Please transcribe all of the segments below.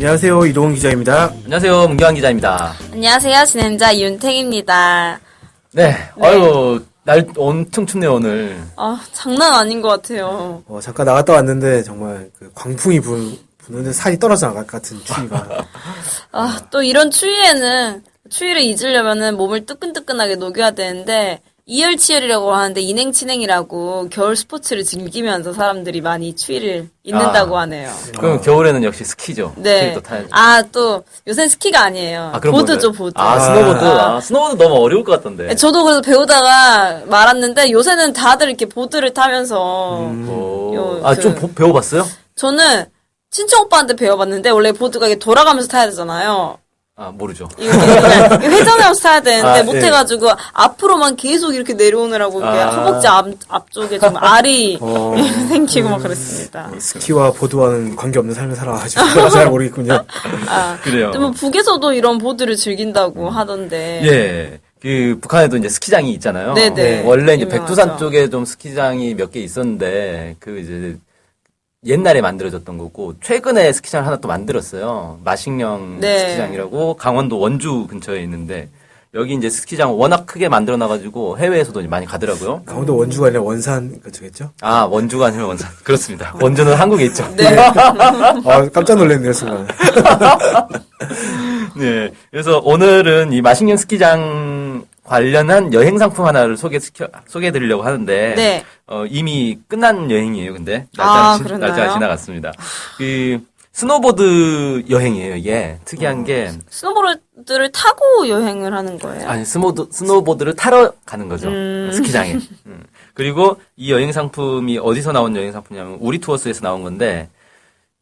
안녕하세요. 이동훈 기자입니다. 안녕하세요. 문경환 기자입니다. 안녕하세요. 진행자 윤택입니다. 네. 아유, 날 엄청 춥네요, 오늘. 장난 아닌 것 같아요. 잠깐 나갔다 왔는데 정말 그 광풍이 부는데 살이 떨어져 나갈 것 같은 추위가. 또 이런 추위에는 추위를 잊으려면은 몸을 뜨끈뜨끈하게 녹여야 되는데 이열치열이라고 하는데 인행치냉이라고 겨울 스포츠를 즐기면서 사람들이 많이 추위를 잊는다고 하네요. 그럼 겨울에는 역시 스키죠. 네. 스키도 타야죠. 또 요새는 스키가 아니에요. 그럼 보드죠, 뭔데? 보드. 스노보드. 스노보드 너무 어려울 것 같던데. 저도 그래서 배우다가 말았는데 요새는 다들 이렇게 보드를 타면서 좀 배워봤어요? 저는 친척 오빠한테 배워봤는데 원래 보드가 이게 돌아가면서 타야 되잖아요. 모르죠. 이거 회전하면서 타야 되는데 못해가지고 네. 앞으로만 계속 이렇게 내려오느라고 이렇게 허벅지 앞쪽에 좀 알이 생기고 막 그랬습니다. 스키와 보드와는 관계없는 삶을 살아가지고 잘 모르겠군요. 그래요. 뭐 북에서도 이런 보드를 즐긴다고 하던데. 예. 그 북한에도 이제 스키장이 있잖아요. 네네. 원래 이제 유명하죠. 백두산 쪽에 좀 스키장이 몇 개 있었는데 그 이제 옛날에 만들어졌던 거고 최근에 스키장을 하나 또 만들었어요. 마식령 네. 스키장이라고 강원도 원주 근처에 있는데 여기 이제 스키장 워낙 크게 만들어놔가지고 해외에서도 많이 가더라고요. 강원도 원주가 아니라 원산 그쪽겠죠? 원주가 아니라 원산. 그렇습니다. 원주는 한국에 있죠. 네. 깜짝 놀랐네요, 순간. 네. 그래서 오늘은 이 마식령 스키장 관련한 여행 상품 하나를 소개해드리려고 하는데, 네. 이미 끝난 여행이에요, 근데. 그랬나요? 날짜가 지나갔습니다. 스노보드 여행이에요, 이게. 특이한 게. 스노보드를 타고 여행을 하는 거예요? 아니, 스노보드를 타러 가는 거죠. 스키장에. 그리고 이 여행 상품이 어디서 나온 여행 상품이냐면, 우리 투어스에서 나온 건데,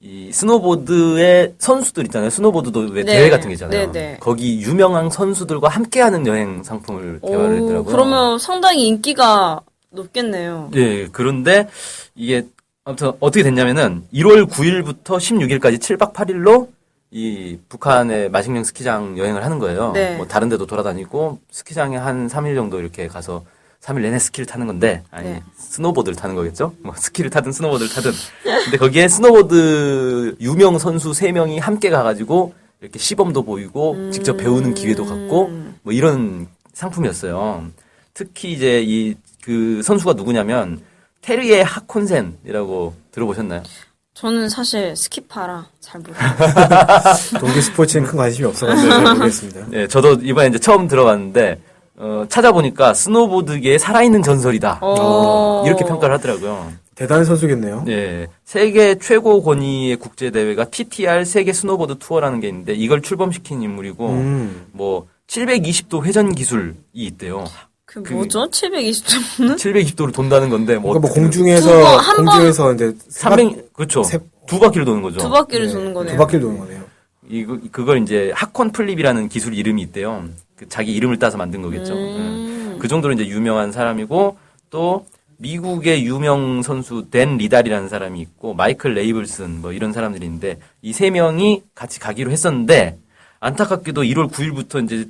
이 스노보드의 선수들 있잖아요. 스노보드도 왜 대회 같은 게 있잖아요. 네네. 거기 유명한 선수들과 함께하는 여행 상품을 개발을 했더라고요. 그러면 상당히 인기가 높겠네요. 네, 그런데 이게 아무튼 어떻게 됐냐면은 1월 9일부터 16일까지 7박 8일로 이 북한의 마식령 스키장 여행을 하는 거예요. 네. 뭐 다른 데도 돌아다니고 스키장에 한 3일 정도 이렇게 가서 3일 내내 스키를 타는 건데, 네. 스노보드를 타는 거겠죠? 뭐, 스키를 타든 스노보드를 타든. 근데 거기에 스노보드 유명 선수 3명이 함께 가가지고, 이렇게 시범도 보이고, 직접 배우는 기회도 갖고, 뭐, 이런 상품이었어요. 특히 이제 그 선수가 누구냐면, 테르예 하콘센이라고 들어보셨나요? 저는 사실 스키파라 잘 모르겠어요. 동계 스포츠에는 큰 관심이 없어가지고 잘 모르겠습니다. 네, 저도 이번에 이제 처음 들어봤는데, 찾아보니까 스노보드계의 살아있는 전설이다. 이렇게 평가를 하더라고요. 대단한 선수겠네요. 네. 세계 최고 권위의 국제대회가 TTR 세계 스노보드 투어라는 게 있는데 이걸 출범시킨 인물이고, 720도 회전 기술이 있대요. 뭐죠? 720점은? 720도를 돈다는 건데, 그러니까 공중에서 이제 300, 그렇죠. 두 바퀴를 도는 거죠. 두 바퀴를 도는 거네요. 두 바퀴를 도는 거네요. 그걸 이제 하콘 플립이라는 기술 이름이 있대요. 자기 이름을 따서 만든 거겠죠. 그 정도로 이제 유명한 사람이고, 또 미국의 유명 선수 댄 리달이라는 사람이 있고, 마이클 레이블슨 뭐 이런 사람들이 있는데, 이 3명이 같이 가기로 했었는데, 안타깝게도 1월 9일부터 이제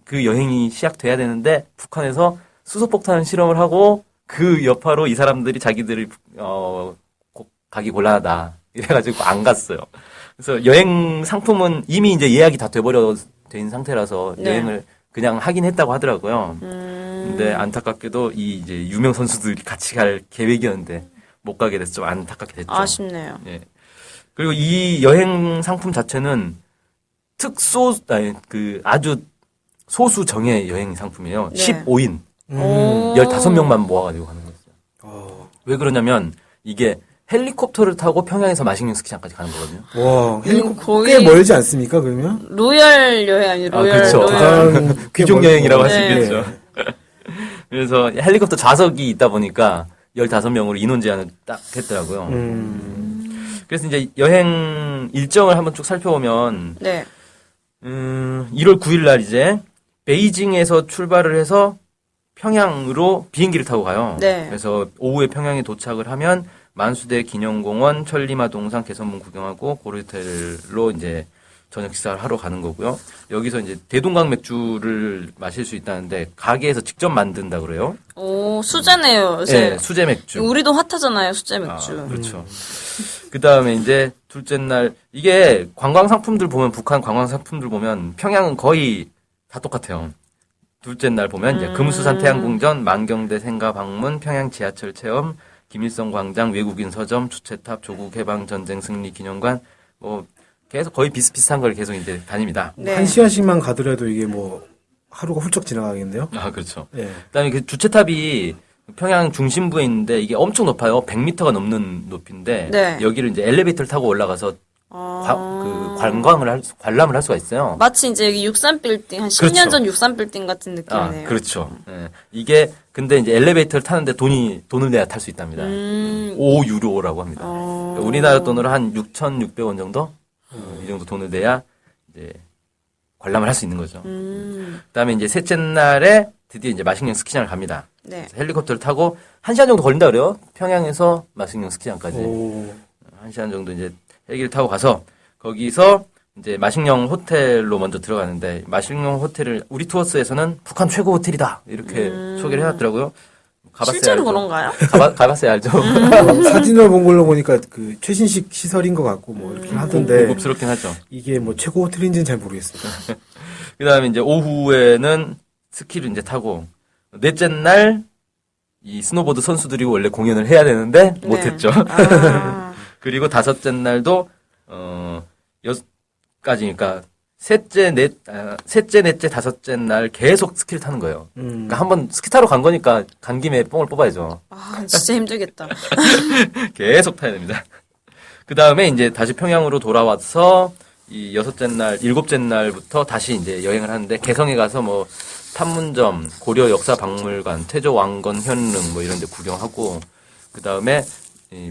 그 여행이 시작돼야 되는데, 북한에서 수소폭탄 실험을 하고, 그 여파로 이 사람들이 자기들이, 가기 곤란하다. 이래가지고 안 갔어요. 그래서 여행 상품은 이미 이제 예약이 다 된 상태라서 여행을 그냥 하긴 했다고 하더라고요. 근데 안타깝게도 이제 유명 선수들이 같이 갈 계획이었는데 못 가게 돼서 좀 안타깝게 됐죠. 아쉽네요. 예. 그리고 이 여행 상품 자체는 아주 소수 정예 여행 상품이에요. 네. 15인. 15명만 모아가지고 가는 거였어요. 왜 그러냐면 이게 헬리콥터를 타고 평양에서 마식령 스키장까지 가는 거거든요. 와, 헬리콥터 거의 꽤 멀지 않습니까, 그러면? 로열 여행 아니에요? 그렇죠. 귀족 여행이라고 할 수 있겠죠. 그래서 헬리콥터 좌석이 있다 보니까 15명으로 인원 제한을 딱 했더라고요. 그래서 이제 여행 일정을 한번 쭉 살펴보면, 1월 9일 날 이제 베이징에서 출발을 해서 평양으로 비행기를 타고 가요. 네. 그래서 오후에 평양에 도착을 하면 만수대 기념공원, 천리마 동상 개선문 구경하고 고르호텔로 이제 저녁 식사를 하러 가는 거고요. 여기서 이제 대동강 맥주를 마실 수 있다는데 가게에서 직접 만든다 그래요. 수제네요. 요새. 네, 수제 맥주. 우리도 핫하잖아요, 수제 맥주. 그렇죠. 그 다음에 이제 둘째 날 이게 관광 상품들 보면 북한 관광 상품들 보면 평양은 거의 다 똑같아요. 둘째 날 보면 이제 금수산 태양궁전, 만경대 생가 방문, 평양 지하철 체험, 김일성 광장, 외국인 서점, 주체탑, 조국 해방 전쟁 승리 기념관 뭐 계속 거의 비슷비슷한 걸 계속 이제 다닙니다. 네. 한 시간씩만 가더라도 이게 뭐 하루가 훌쩍 지나가겠네요. 아 그렇죠. 예. 그다음에 그 주체탑이 평양 중심부에 있는데 이게 엄청 높아요. 100m가 넘는 높이인데 네. 여기를 이제 엘리베이터를 타고 올라가서 관람을 할 수가 있어요. 마치 이제 여기 63빌딩, 한 10년 그렇죠. 전 63빌딩 같은 느낌이네요. 그렇죠. 예. 이게 근데 이제 엘리베이터를 타는데 돈을 내야 탈 수 있답니다. 5유로라고 합니다. 우리나라 돈으로 한 6,600원 정도? 이 정도 돈을 내야 이제 관람을 할 수 있는 거죠. 그다음에 이제 셋째 날에 드디어 이제 마식령 스키장을 갑니다. 네. 헬리콥터를 타고 1시간 정도 걸린다 그래요. 평양에서 마식령 스키장까지. 오. 1시간 정도 이제 헬기를 타고 가서 거기서 이제 마식령 호텔로 먼저 들어가는데 마식령 호텔을 우리 투어스에서는 북한 최고 호텔이다 이렇게 소개를 해놨더라고요. 가봤어야 실제로 알죠. 그런가요? 가봤어야 알죠. 사진을 본 걸로 보니까 그 최신식 시설인 것 같고 뭐 이렇게 하던데 고급스럽긴 하죠. 이게 뭐 최고 호텔인지는 잘 모르겠습니다. 그다음에 이제 오후에는 스키를 이제 타고 넷째 날 이 스노보드 선수들이 원래 공연을 해야 되는데 네. 못했죠. 아. 그리고 다섯째 날도 여섯까지니까 셋째, 넷째, 다섯째 날 계속 스키를 타는 거예요. 그러니까 한번 스키 타러 간 거니까 간 김에 뽕을 뽑아야죠. 아, 진짜 힘들겠다. 계속 타야 됩니다. 그 다음에 이제 다시 평양으로 돌아와서 이 여섯째 날, 일곱째 날부터 다시 이제 여행을 하는데 개성에 가서 뭐 판문점, 고려 역사박물관, 태조 왕건 현릉 뭐 이런 데 구경하고 그 다음에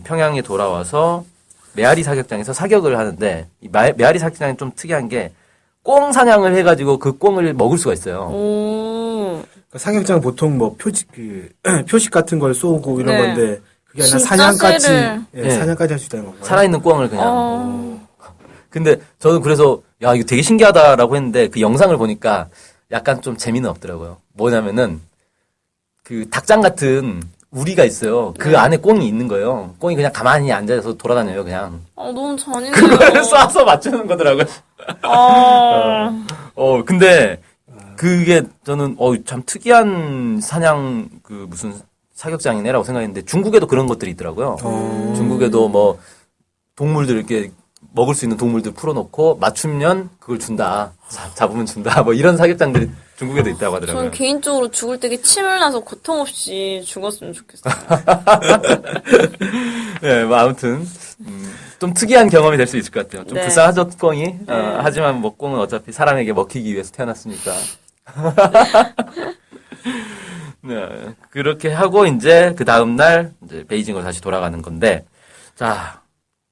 평양에 돌아와서 메아리 사격장에서 사격을 하는데 이 메아리 사격장이 좀 특이한 게 꽁 사냥을 해가지고 그 꽁을 먹을 수가 있어요. 오. 그러니까 사격장 보통 뭐 표식 같은 걸 쏘고 이런 네. 건데 그게 아니라 진짜 사냥까지 쇠를. 예, 네. 사냥까지 할 수 있다는 건가요? 살아있는 꽁을 그냥. 근데 저는 그래서 야 이거 되게 신기하다라고 했는데 그 영상을 보니까 약간 좀 재미는 없더라고요. 뭐냐면은 그 닭장 같은 우리가 있어요. 그 안에 꽁이 있는 거예요. 꽁이 그냥 가만히 앉아서 돌아다녀요, 그냥. 너무 잔인해요. 그걸 쏴서 맞추는 거더라고요. 근데 그게 저는 참 특이한 사냥 그 무슨 사격장이네라고 생각했는데 중국에도 그런 것들이 있더라고요. 중국에도 뭐 동물들 이렇게 먹을 수 있는 동물들 풀어놓고 맞추면 그걸 준다. 잡으면 준다. 뭐 이런 사격장들이 중국에도 있다고 하더라고요. 저는 개인적으로 죽을 때 침을 나서 고통 없이 죽었으면 좋겠어요. 네, 뭐 아무튼 좀 특이한 경험이 될 수 있을 것 같아요. 좀 네. 불쌍하죠, 꽁이. 하지만 뭐 꽁은 어차피 사람에게 먹히기 위해서 태어났으니까. 네, 그렇게 하고 이제 그 다음 날 이제 베이징으로 다시 돌아가는 건데, 자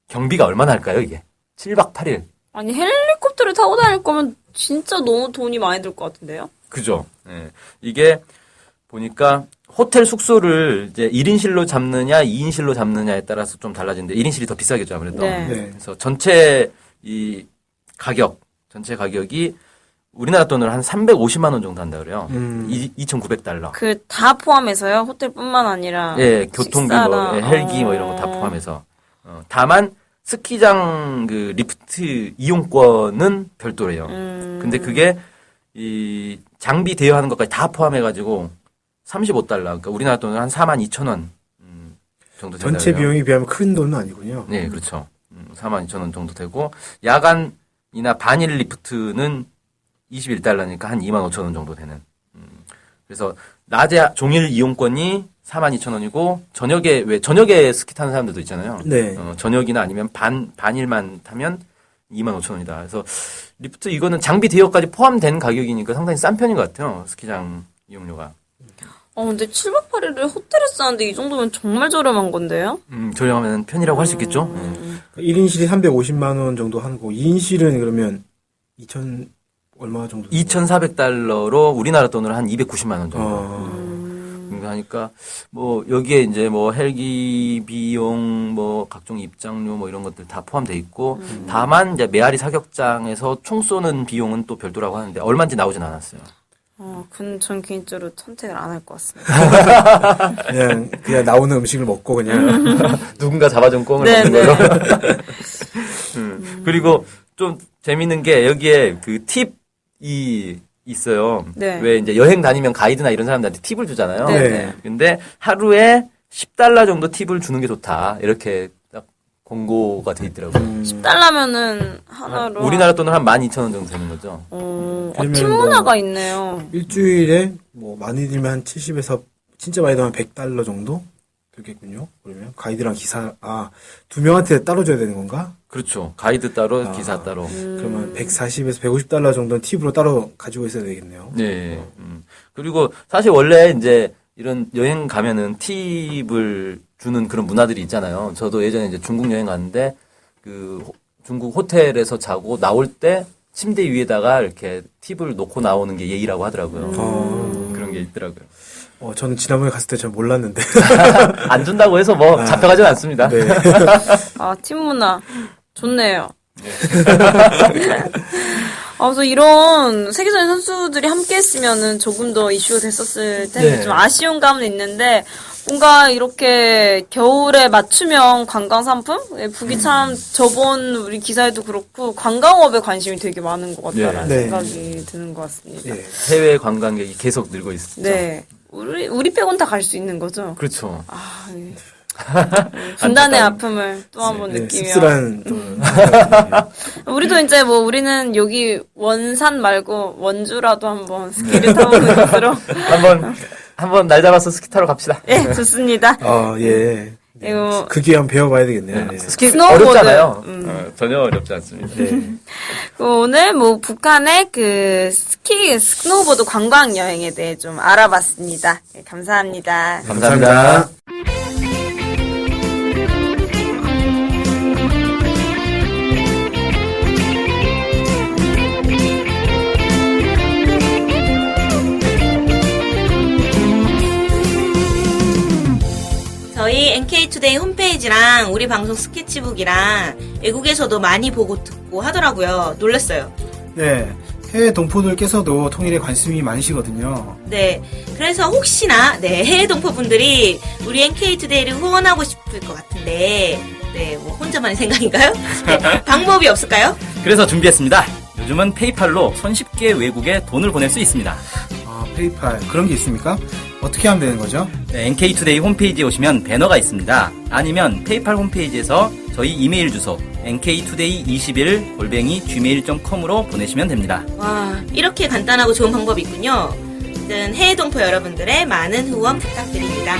경비가 얼마나 할까요, 이게? 7박 8일. 아니, 헬리콥터를 타고 다닐 거면 진짜 너무 돈이 많이 들 것 같은데요? 그죠. 예. 이게 보니까 호텔 숙소를 이제 1인실로 잡느냐, 2인실로 잡느냐에 따라서 좀 달라지는데 1인실이 더 비싸겠죠, 아무래도. 네. 네. 그래서 전체 가격이 우리나라 돈으로 한 350만 원 정도 한다 그래요. 2,900달러. 그 다 포함해서요? 호텔뿐만 아니라. 예, 교통비 뭐, 예, 헬기 뭐 이런 거 다 포함해서. 다만 스키장 그 리프트 이용권은 별도래요. 근데 그게 이 장비 대여하는 것까지 다 포함해가지고 35달러. 그러니까 우리나라 돈으로 한 42,000원 정도 된다 전체 그래요. 비용에 비하면 큰 돈은 아니군요. 네, 그렇죠. 42,000원 정도 되고 야간이나 반일 리프트는 21달러니까 한 25,000원 정도 되는. 그래서 낮에 종일 이용권이 42,000원이고 저녁에 스키 타는 사람들도 있잖아요. 네. 저녁이나 아니면 반일만 타면 25,000원이다. 그래서 리프트 이거는 장비 대여까지 포함된 가격이니까 상당히 싼 편인 것 같아요. 스키장 이용료가. 근데 7박 8일을 호텔에 쓰는데 이 정도면 정말 저렴한 건데요? 저렴하면 편이라고 할 수 있겠죠. 1인실이 350만 원 정도 하고 2인실은 그러면 2,000 얼마 정도? 2,400달러로 우리나라 돈으로 한 290만 원 정도. 하니까 뭐 여기에 이제 뭐 헬기 비용 뭐 각종 입장료 뭐 이런 것들 다 포함돼 있고 다만 이제 메아리 사격장에서 총 쏘는 비용은 또 별도라고 하는데 얼마인지 나오진 않았어요. 근데 전 개인적으로 선택을 안 할 것 같습니다. 그냥 나오는 음식을 먹고 그냥 누군가 잡아준 꽁을 네, 먹는 걸로. 그리고 좀 재밌는 게 여기에 그 팁이 있어요. 네. 왜 이제 여행 다니면 가이드나 이런 사람들한테 팁을 주잖아요. 네. 근데 하루에 $10 정도 팁을 주는 게 좋다. 이렇게 딱 권고가 돼 있더라고요. 10달러면은 하나로. 우리나라 돈으로 한 12,000원 정도 되는 거죠. 그러면 팀 문화가 있네요. 일주일에 뭐 많이 들면 한 70에서 진짜 많이 들면 $100 정도 들겠군요. 그러면 가이드랑 기사 두 명한테 따로 줘야 되는 건가? 그렇죠. 가이드 따로, 기사 따로. 그러면 140에서 $150 정도는 팁으로 따로 가지고 있어야 되겠네요. 네. 그리고 사실 원래 이제 이런 여행 가면은 팁을 주는 그런 문화들이 있잖아요. 저도 예전에 이제 중국 여행 갔는데 그 중국 호텔에서 자고 나올 때 침대 위에다가 이렇게 팁을 놓고 나오는 게 예의라고 하더라고요. 그런 게 있더라고요. 저는 지난번에 갔을 때 잘 몰랐는데. 안 준다고 해서 뭐 잡혀가진 않습니다. 네. 팀 문화. 좋네요. 그래서 이런 세계적인 선수들이 함께 했으면은 조금 더 이슈가 됐었을 텐데 네. 좀 아쉬운 감은 있는데 뭔가 이렇게 겨울에 맞춤형 관광 상품? 북이 참 저번 우리 기사에도 그렇고 관광업에 관심이 되게 많은 것 같다라는 네. 생각이 드는 것 같습니다. 예. 해외 관광객이 계속 늘고 있죠. 네. 우리 빼곤 다 갈 수 있는 거죠? 그렇죠. 네. 분단의 아픔을 또 한번 네, 느끼며. 씁쓸한 좀. 우리도 이제 뭐 우리는 여기 원산 말고 원주라도 한번 스키를 타보는 것으로. 한번 날 잡아서 스키 타러 갑시다. 예, 좋습니다. 예. 이거 그 기회 한번 배워봐야 되겠네요. 네. 스키 스노우보드. 어렵잖아요. 전혀 어렵지 않습니다. 네. 오늘 뭐 북한의 그 스노우보드 관광 여행에 대해 좀 알아봤습니다. 예, 감사합니다. 감사합니다. 저희 NK투데이 홈페이지랑 우리 방송 스케치북이랑 외국에서도 많이 보고 듣고 하더라고요. 놀랐어요. 네, 해외 동포들께서도 통일에 관심이 많으시거든요. 네, 그래서 혹시나 해외 동포분들이 우리 NK투데이를 후원하고 싶을 것 같은데 뭐 혼자만의 생각인가요? 네, 방법이 없을까요? 그래서 준비했습니다. 요즘은 페이팔로 손쉽게 외국에 돈을 보낼 수 있습니다. 페이팔 그런 게 있습니까? 어떻게 하면 되는 거죠? 네, NK투데이 홈페이지에 오시면 배너가 있습니다. 아니면 페이팔 홈페이지에서 저희 이메일 주소 nktoday21@gmail.com으로 보내시면 됩니다. 와, 이렇게 간단하고 좋은 방법이 있군요. 해외 동포 여러분들의 많은 후원 부탁드립니다.